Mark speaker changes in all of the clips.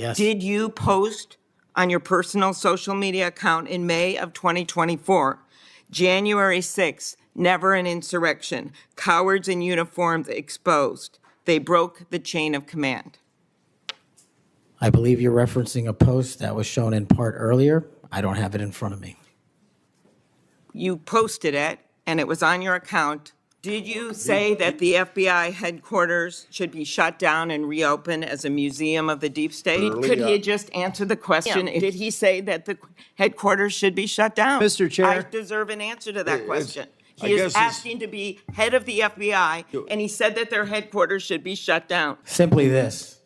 Speaker 1: Yes.
Speaker 2: Did you post on your personal social media account in May of 2024, January 6th, never an insurrection, cowards in uniforms exposed. They broke the chain of command?
Speaker 1: I believe you're referencing a post that was shown in part earlier. I don't have it in front of me.
Speaker 2: You posted it, and it was on your account. Did you say that the FBI headquarters should be shut down and reopened as a museum of the deep state? Could he just answer the question? Did he say that the headquarters should be shut down?
Speaker 3: Mr. Chair.
Speaker 2: I deserve an answer to that question. He is asking to be head of the FBI, and he said that their headquarters should be shut down.
Speaker 1: Simply this.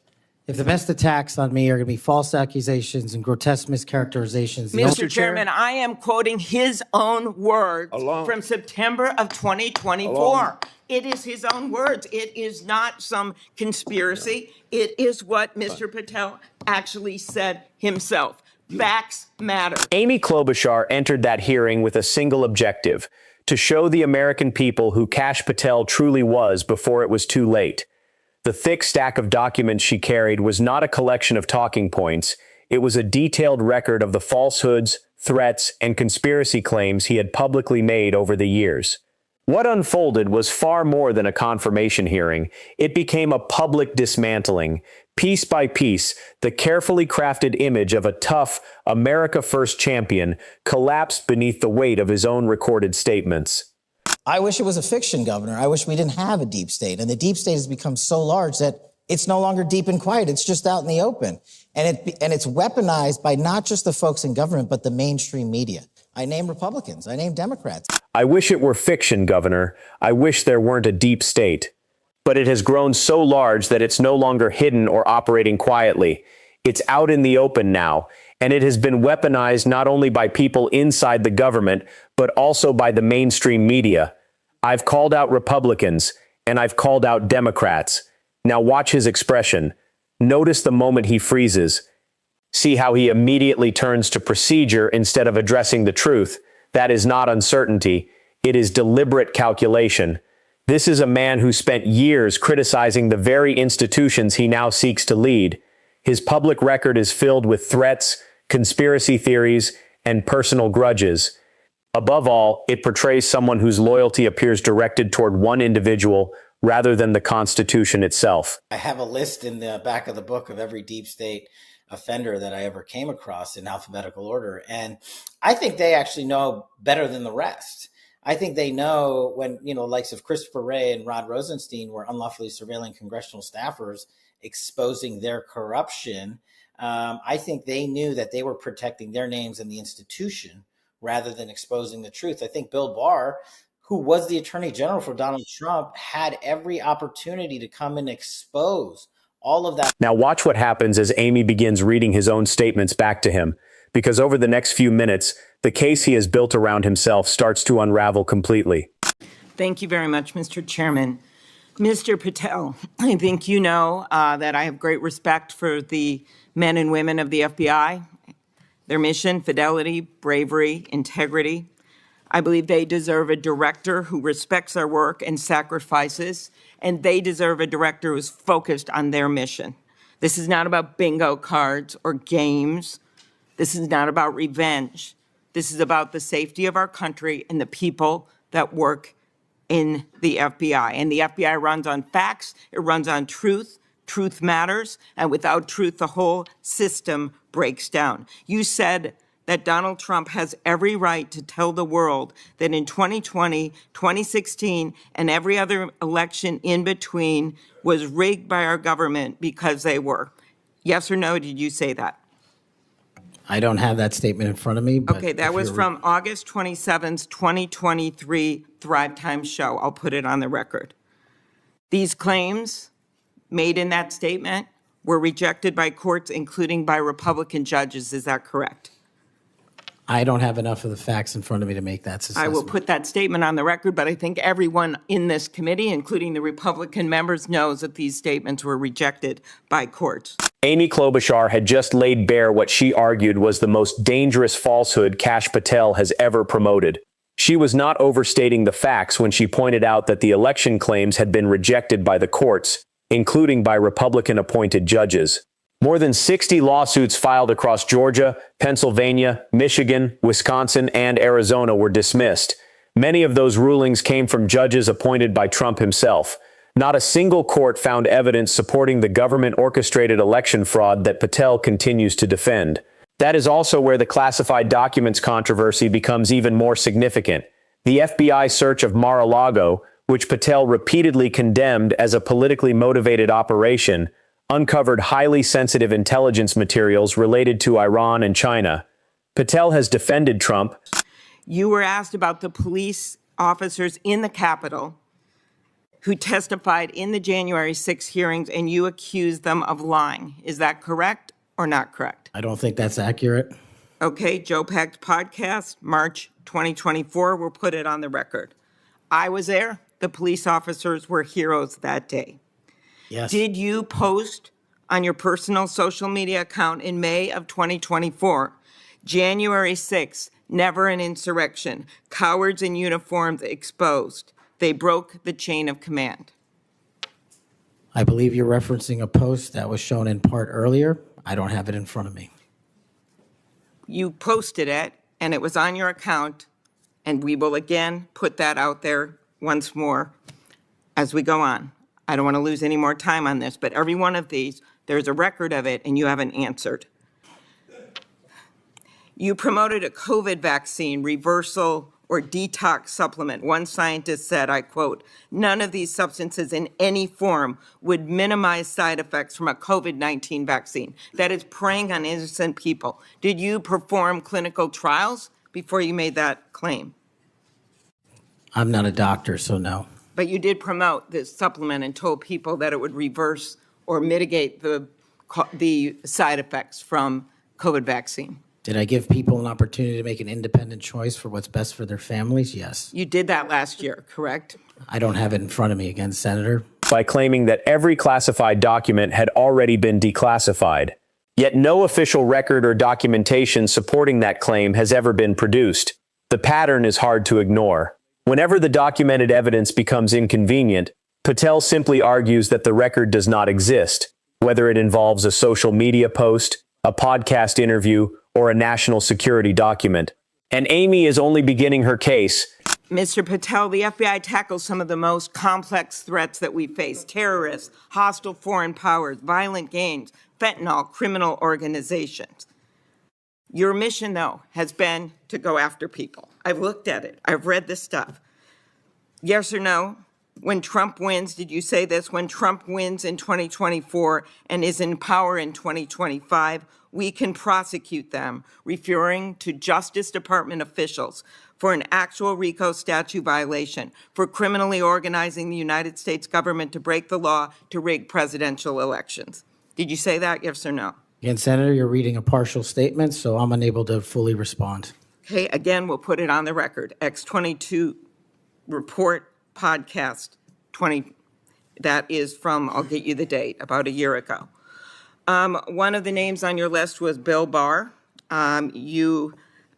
Speaker 1: If the best attacks on me are going to be false accusations and grotesque mischaracterizations.
Speaker 2: Mr. Chairman, I am quoting his own words from September of 2024. It is his own words. It is not some conspiracy. It is what Mr. Patel actually said himself. Facts matter.
Speaker 4: Amy Klobuchar entered that hearing with a single objective: to show the American people who Kash Patel truly was before it was too late. The thick stack of documents she carried was not a collection of talking points. It was a detailed record of the falsehoods, threats, and conspiracy claims he had publicly made over the years. What unfolded was far more than a confirmation hearing. It became a public dismantling. Piece by piece, the carefully crafted image of a tough, America First champion collapsed beneath the weight of his own recorded statements.
Speaker 5: I wish it was a fiction, Governor. I wish we didn't have a deep state. And the deep state has become so large that it's no longer deep and quiet. It's just out in the open. And it's weaponized by not just the folks in government, but the mainstream media. I name Republicans. I name Democrats.
Speaker 4: I wish it were fiction, Governor. I wish there weren't a deep state. But it has grown so large that it's no longer hidden or operating quietly. It's out in the open now, and it has been weaponized not only by people inside the government, but also by the mainstream media. I've called out Republicans, and I've called out Democrats. Now watch his expression. Notice the moment he freezes. See how he immediately turns to procedure instead of addressing the truth. That is not uncertainty. It is deliberate calculation. This is a man who spent years criticizing the very institutions he now seeks to lead. His public record is filled with threats, conspiracy theories, and personal grudges. Above all, it portrays someone whose loyalty appears directed toward one individual rather than the Constitution itself.
Speaker 1: I have a list in the back of the book of every deep state offender that I ever came across in alphabetical order. And I think they actually know better than the rest. I think they know when, likes of Christopher Wray and Rod Rosenstein were unlawfully surveilling congressional staffers, exposing their corruption. I think they knew that they were protecting their names and the institution rather than exposing the truth. I think Bill Barr, who was the Attorney General for Donald Trump, had every opportunity to come and expose all of that.
Speaker 4: Now watch what happens as Amy begins reading his own statements back to him, because over the next few minutes, the case he has built around himself starts to unravel completely.
Speaker 2: Thank you very much, Mr. Chairman. Mr. Patel, I think you know that I have great respect for the men and women of the FBI, their mission, fidelity, bravery, integrity. I believe they deserve a director who respects their work and sacrifices, and they deserve a director who's focused on their mission. This is not about bingo cards or games. This is not about revenge. This is about the safety of our country and the people that work in the FBI. And the FBI runs on facts, it runs on truth. Truth matters, and without truth, the whole system breaks down. You said that Donald Trump has every right to tell the world that in 2020, 2016, and every other election in between was rigged by our government because they were. Yes or no, did you say that?
Speaker 1: I don't have that statement in front of me. But
Speaker 2: okay, that was from August 27th, 2023 Thrive Time show. I'll put it on the record. These claims made in that statement were rejected by courts, including by Republican judges. Is that correct?
Speaker 1: I don't have enough of the facts in front of me to make that assessment.
Speaker 2: I will put that statement on the record, but I think everyone in this committee, including the Republican members, knows that these statements were rejected by courts.
Speaker 4: Amy Klobuchar had just laid bare what she argued was the most dangerous falsehood Kash Patel has ever promoted. She was not overstating the facts when she pointed out that the election claims had been rejected by the courts, including by Republican-appointed judges. More than 60 lawsuits filed across Georgia, Pennsylvania, Michigan, Wisconsin, and Arizona were dismissed. Many of those rulings came from judges appointed by Trump himself. Not a single court found evidence supporting the government-orchestrated election fraud that Patel continues to defend. That is also where the classified documents controversy becomes even more significant. The FBI search of Mar-a-Lago, which Patel repeatedly condemned as a politically motivated operation, uncovered highly sensitive intelligence materials related to Iran and China. Patel has defended Trump.
Speaker 2: You were asked about the police officers in the Capitol who testified in the January 6 hearings, and you accused them of lying. Is that correct or not correct?
Speaker 1: I don't think that's accurate.
Speaker 2: Okay, Joe Pack's podcast, March 2024, we'll put it on the record. I was there. The police officers were heroes that day.
Speaker 1: Yes.
Speaker 2: Did you post on your personal social media account in May of 2024, January 6th, never an insurrection, cowards in uniforms exposed. They broke the chain of command.
Speaker 1: I believe you're referencing a post that was shown in part earlier. I don't have it in front of me.
Speaker 2: You posted it, and it was on your account, and we will again put that out there once more as we go on. I don't want to lose any more time on this, but every one of these, there's a record of it, and you haven't answered. You promoted a COVID vaccine reversal or detox supplement. One scientist said, I quote, "None of these substances in any form would minimize side effects from a COVID-19 vaccine." That is preying on innocent people. Did you perform clinical trials before you made that claim?
Speaker 1: I'm not a doctor, so no.
Speaker 2: But you did promote this supplement and told people that it would reverse or mitigate the side effects from COVID vaccine.
Speaker 1: Did I give people an opportunity to make an independent choice for what's best for their families? Yes.
Speaker 2: You did that last year, correct?
Speaker 1: I don't have it in front of me again, Senator.
Speaker 4: By claiming that every classified document had already been declassified. Yet no official record or documentation supporting that claim has ever been produced. The pattern is hard to ignore. Whenever the documented evidence becomes inconvenient, Patel simply argues that the record does not exist, whether it involves a social media post, a podcast interview, or a national security document. And Amy is only beginning her case.
Speaker 2: Mr. Patel, the FBI tackles some of the most complex threats that we face: terrorists, hostile foreign powers, violent gangs, fentanyl, criminal organizations. Your mission, though, has been to go after people. I've looked at it. I've read this stuff. Yes or no? When Trump wins, did you say this? When Trump wins in 2024 and is in power in 2025, we can prosecute them, referring to Justice Department officials for an actual RICO statute violation, for criminally organizing the United States government to break the law to rig presidential elections. Did you say that, yes or no?
Speaker 1: Again, Senator, you're reading a partial statement, so I'm unable to fully respond.
Speaker 2: Okay, again, we'll put it on the record. X22 report podcast 20, that is from, I'll get you the date, about a year ago. One of the names on your list was Bill Barr. Chairman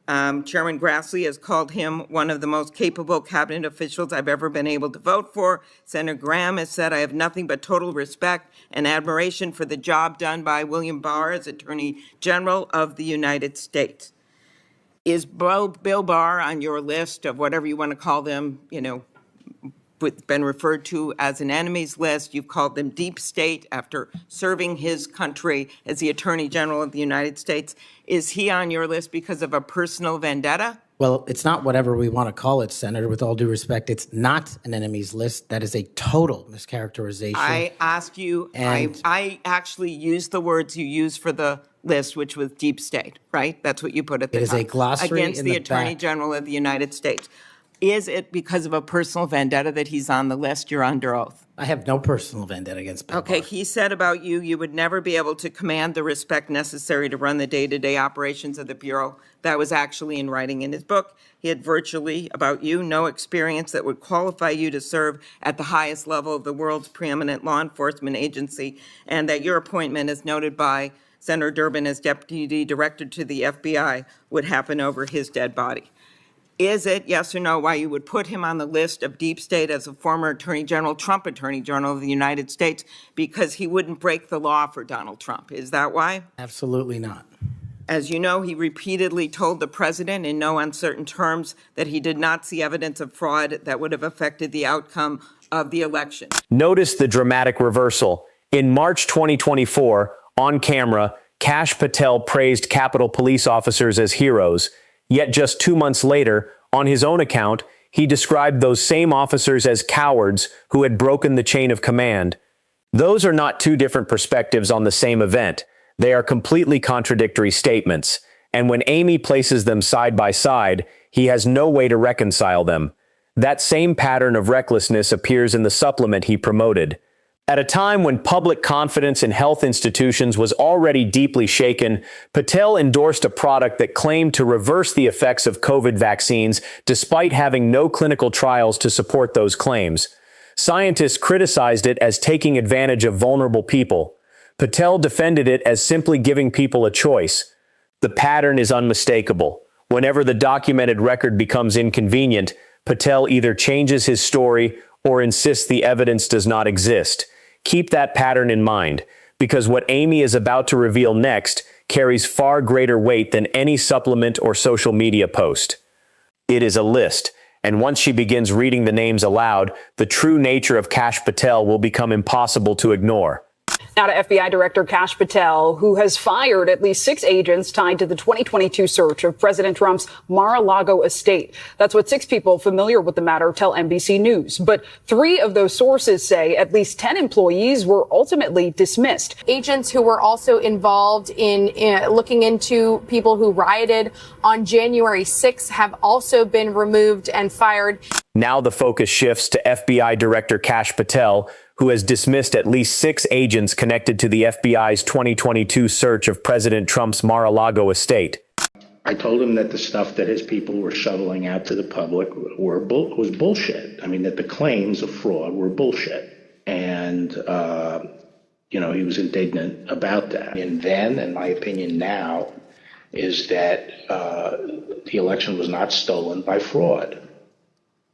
Speaker 2: Grassley has called him one of the most capable cabinet officials I've ever been able to vote for. Senator Graham has said, I have nothing but total respect and admiration for the job done by William Barr as Attorney General of the United States. Is Bill Barr on your list of whatever you want to call them, been referred to as an enemies list? You've called them deep state after serving his country as the Attorney General of the United States. Is he on your list because of a personal vendetta?
Speaker 1: Well, it's not whatever we want to call it, Senator. With all due respect, it's not an enemies list. That is a total mischaracterization.
Speaker 2: I asked you, I actually used the words you used for the list, which was deep state, right? That's what you put at the top.
Speaker 1: It is a glossary
Speaker 2: against
Speaker 1: in
Speaker 2: the
Speaker 1: the
Speaker 2: Attorney
Speaker 1: back.
Speaker 2: General of the United States. Is it because of a personal vendetta that he's on the list? You're under oath.
Speaker 1: I have no personal vendetta against Bill
Speaker 2: Okay,
Speaker 1: Barr.
Speaker 2: he said about you, you would never be able to command the respect necessary to run the day-to-day operations of the Bureau. That was actually in writing in his book. He had virtually, about you, no experience that would qualify you to serve at the highest level of the world's preeminent law enforcement agency, and that your appointment, as noted by Senator Durbin as Deputy Director to the FBI, would happen over his dead body. Is it, yes or no, why you would put him on the list of deep state as a former Attorney General, Trump Attorney General of the United States, because he wouldn't break the law for Donald Trump? Is that why?
Speaker 1: Absolutely not.
Speaker 2: As you know, he repeatedly told the president in no uncertain terms that he did not see evidence of fraud that would have affected the outcome of the election.
Speaker 4: Notice the dramatic reversal. In March 2024, on camera, Kash Patel praised Capitol police officers as heroes. Yet just 2 months later, on his own account, he described those same officers as cowards who had broken the chain of command. Those are not two different perspectives on the same event. They are completely contradictory statements. And when Amy places them side by side, he has no way to reconcile them. That same pattern of recklessness appears in the supplement he promoted. At a time when public confidence in health institutions was already deeply shaken, Patel endorsed a product that claimed to reverse the effects of COVID vaccines despite having no clinical trials to support those claims. Scientists criticized it as taking advantage of vulnerable people. Patel defended it as simply giving people a choice. The pattern is unmistakable. Whenever the documented record becomes inconvenient, Patel either changes his story or insists the evidence does not exist. Keep that pattern in mind, because what Amy is about to reveal next carries far greater weight than any supplement or social media post. It is a list, and once she begins reading the names aloud, the true nature of Kash Patel will become impossible to ignore.
Speaker 3: Now to FBI Director Kash Patel, who has fired at least 6 agents tied to the 2022 search of President Trump's Mar-a-Lago estate. That's what 6 people familiar with the matter tell NBC News. But 3 of those sources say at least 10 employees were ultimately dismissed.
Speaker 6: Agents who were also involved in looking into people who rioted on January 6th have also been removed and fired.
Speaker 4: Now the focus shifts to FBI Director Kash Patel, who has dismissed at least 6 agents connected to the FBI's 2022 search of President Trump's Mar-a-Lago estate.
Speaker 7: I told him that the stuff that his people were shoveling out to the public was bullshit. I mean, that the claims of fraud were bullshit. And, he was indignant about that. And then, and my opinion now, is that the election was not stolen by fraud.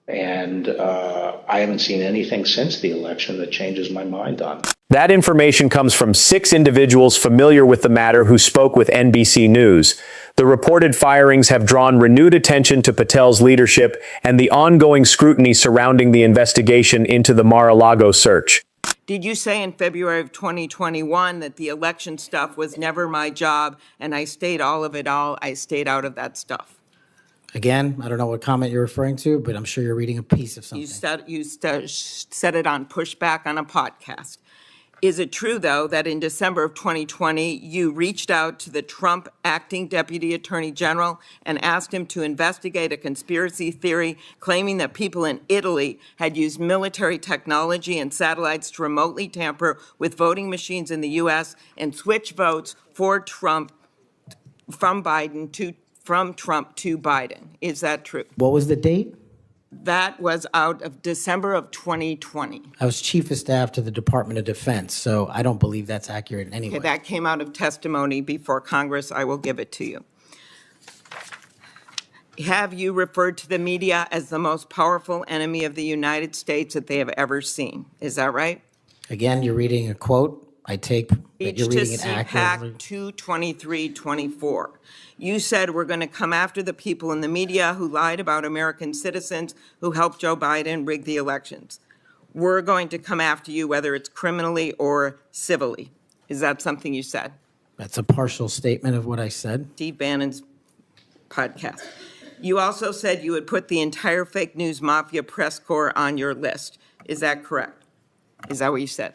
Speaker 7: And I haven't seen anything since the election that changes my mind on it.
Speaker 4: That information comes from 6 individuals familiar with the matter who spoke with NBC News. The reported firings have drawn renewed attention to Patel's leadership and the ongoing scrutiny surrounding the investigation into the Mar-a-Lago search.
Speaker 2: Did you say in February of 2021 that the election stuff was never my job and I stayed out of that stuff?
Speaker 1: Again, I don't know what comment you're referring to, but I'm sure you're reading a piece of something.
Speaker 2: You said it on Pushback on a podcast. Is it true, though, that in December of 2020, you reached out to the Trump acting Deputy Attorney General and asked him to investigate a conspiracy theory claiming that people in Italy had used military technology and satellites to remotely tamper with voting machines in the U.S. and switch votes for Trump from Trump to Biden? Is that true?
Speaker 1: What was the date?
Speaker 2: That was out of December of 2020.
Speaker 1: I was Chief of Staff to the Department of Defense, so I don't believe that's accurate in any way.
Speaker 2: Okay, that came out of testimony before Congress. I will give it to you. Have you referred to the media as the most powerful enemy of the United States that they have ever seen? Is that right?
Speaker 1: Again, you're reading a quote. I take that you're reading it accurately.
Speaker 2: CPAC 22324. You said we're going to come after the people in the media who lied about American citizens who helped Joe Biden rig the elections. We're going to come after you whether it's criminally or civilly. Is that something you said?
Speaker 1: That's a partial statement of what I said.
Speaker 2: Steve Bannon's podcast. You also said you would put the entire fake news mafia press corps on your list. Is that correct? Is that what you said?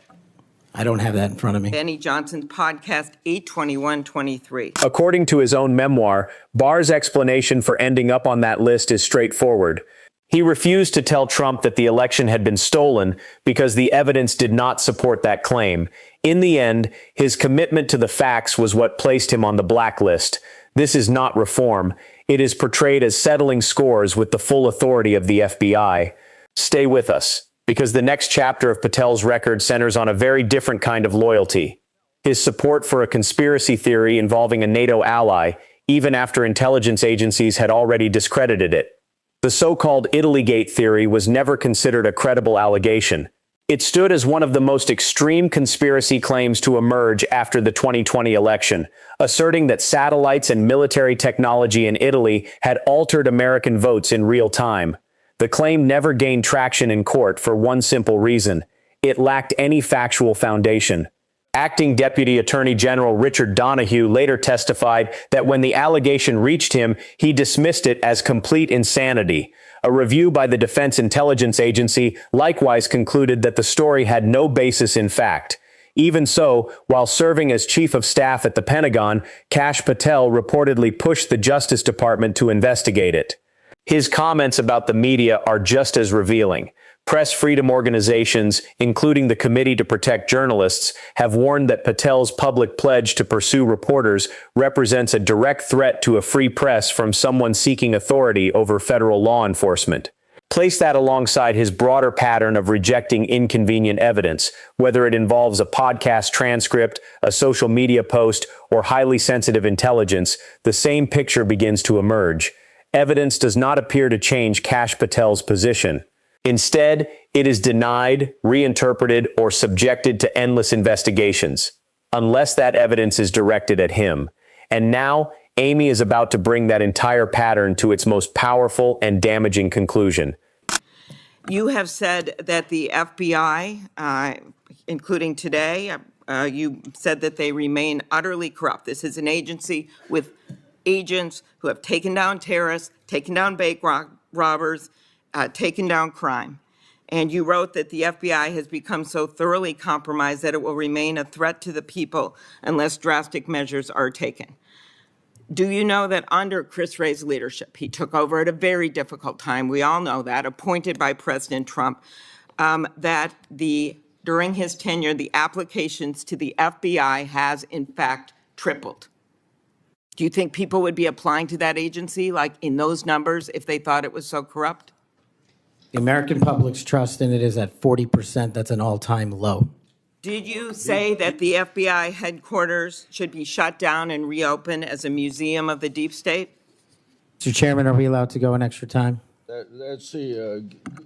Speaker 1: I don't have that in front of me.
Speaker 2: Benny Johnson's podcast, 82123.
Speaker 4: According to his own memoir, Barr's explanation for ending up on that list is straightforward. He refused to tell Trump that the election had been stolen because the evidence did not support that claim. In the end, his commitment to the facts was what placed him on the blacklist. This is not reform. It is portrayed as settling scores with the full authority of the FBI. Stay with us, because the next chapter of Patel's record centers on a very different kind of loyalty. His support for a conspiracy theory involving a NATO ally, even after intelligence agencies had already discredited it. The so-called Italygate theory was never considered a credible allegation. It stood as one of the most extreme conspiracy claims to emerge after the 2020 election, asserting that satellites and military technology in Italy had altered American votes in real time. The claim never gained traction in court for one simple reason: it lacked any factual foundation. Acting Deputy Attorney General Richard Donahue later testified that when the allegation reached him, he dismissed it as complete insanity. A review by the Defense Intelligence Agency likewise concluded that the story had no basis in fact. Even so, while serving as Chief of Staff at the Pentagon, Kash Patel reportedly pushed the Justice Department to investigate it. His comments about the media are just as revealing. Press freedom organizations, including the Committee to Protect Journalists, have warned that Patel's public pledge to pursue reporters represents a direct threat to a free press from someone seeking authority over federal law enforcement. Place that alongside his broader pattern of rejecting inconvenient evidence, whether it involves a podcast transcript, a social media post, or highly sensitive intelligence, the same picture begins to emerge. Evidence does not appear to change Kash Patel's position. Instead, it is denied, reinterpreted, or subjected to endless investigations, unless that evidence is directed at him. And now, Amy is about to bring that entire pattern to its most powerful and damaging conclusion.
Speaker 2: You have said that the FBI, including today, you said that they remain utterly corrupt. This is an agency with agents who have taken down terrorists, taken down bank robbers, taken down crime. And you wrote that the FBI has become so thoroughly compromised that it will remain a threat to the people unless drastic measures are taken. Do you know that under Chris Wray's leadership, he took over at a very difficult time, we all know that, appointed by President Trump, that during his tenure, the applications to the FBI has in fact tripled? Do you think people would be applying to that agency like in those numbers if they thought it was so corrupt?
Speaker 5: The American public's trust in it is at 40%. That's an all-time low.
Speaker 2: Did you say that the FBI headquarters should be shut down and reopened as a museum of the deep state?
Speaker 5: Mr. Chairman, are we allowed to go an extra time?
Speaker 8: Let's see,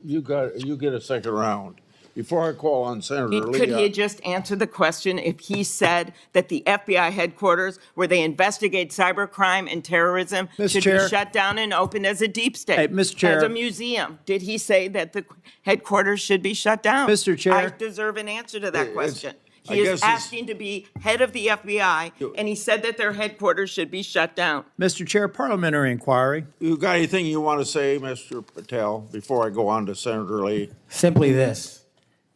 Speaker 8: you get a second round. Before I call on Senator Lee.
Speaker 2: Could he just answer the question if he said that the FBI headquarters, where they investigate cybercrime and terrorism, should be shut down and opened as a deep state?
Speaker 9: Hey, Mr. Chair.
Speaker 2: As a museum. Did he say that the headquarters should be shut down?
Speaker 9: Mr. Chair.
Speaker 2: I deserve an answer to that question. He is asking to be head of the FBI, and he said that their headquarters should be shut down.
Speaker 9: Mr. Chair, parliamentary inquiry.
Speaker 8: You got anything you want to say, Mr. Patel, before I go on to Senator Lee?
Speaker 5: Simply this.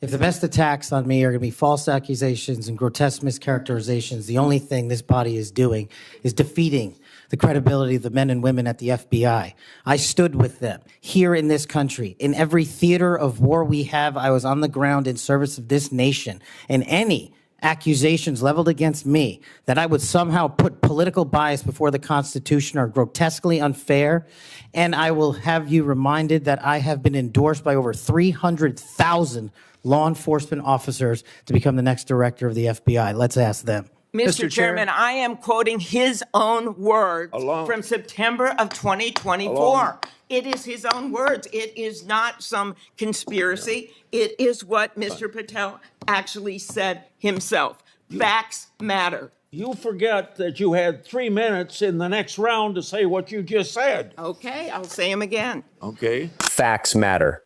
Speaker 5: If the best attacks on me are going to be false accusations and grotesque mischaracterizations, the only thing this body is doing is defeating the credibility of the men and women at the FBI. I stood with them here in this country. In every theater of war we have, I was on the ground in service of this nation. And any accusations leveled against me that I would somehow put political bias before the Constitution are grotesquely unfair. And I will have you reminded that I have been endorsed by over 300,000 law enforcement officers to become the next director of the FBI. Let's ask them.
Speaker 2: Mr. Chairman, I am quoting his own words from September of 2024. It is his own words. It is not some conspiracy. It is what Mr. Patel actually said himself. Facts matter.
Speaker 8: You forget that you had 3 minutes in the next round to say what you just said.
Speaker 2: Okay, I'll say them again.
Speaker 8: Okay.
Speaker 4: Facts matter.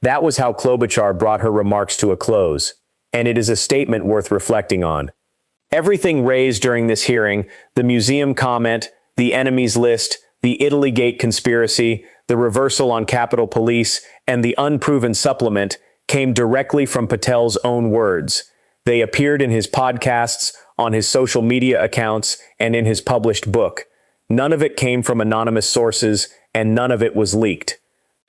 Speaker 4: That was how Klobuchar brought her remarks to a close, and it is a statement worth reflecting on. Everything raised during this hearing, the museum comment, the enemies list, the Italygate conspiracy, the reversal on Capitol Police, and the unproven supplement, came directly from Patel's own words. They appeared in his podcasts, on his social media accounts, and in his published book. None of it came from anonymous sources, and none of it was leaked.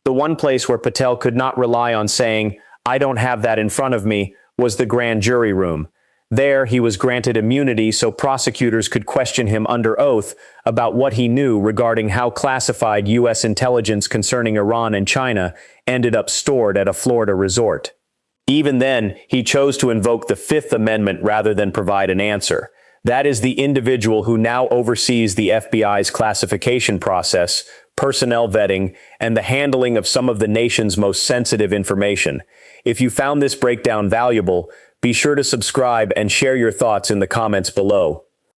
Speaker 4: The one place where Patel could not rely on saying, "I don't have that in front of me," was the grand jury room. There, he was granted immunity so prosecutors could question him under oath about what he knew regarding how classified U.S. intelligence concerning Iran and China ended up stored at a Florida resort. Even then, he chose to invoke the Fifth Amendment rather than provide an answer. That is the individual who now oversees the FBI's classification process, personnel vetting, and the handling of some of the nation's most sensitive information. If you found this breakdown valuable, be sure to subscribe and share your thoughts in the comments below.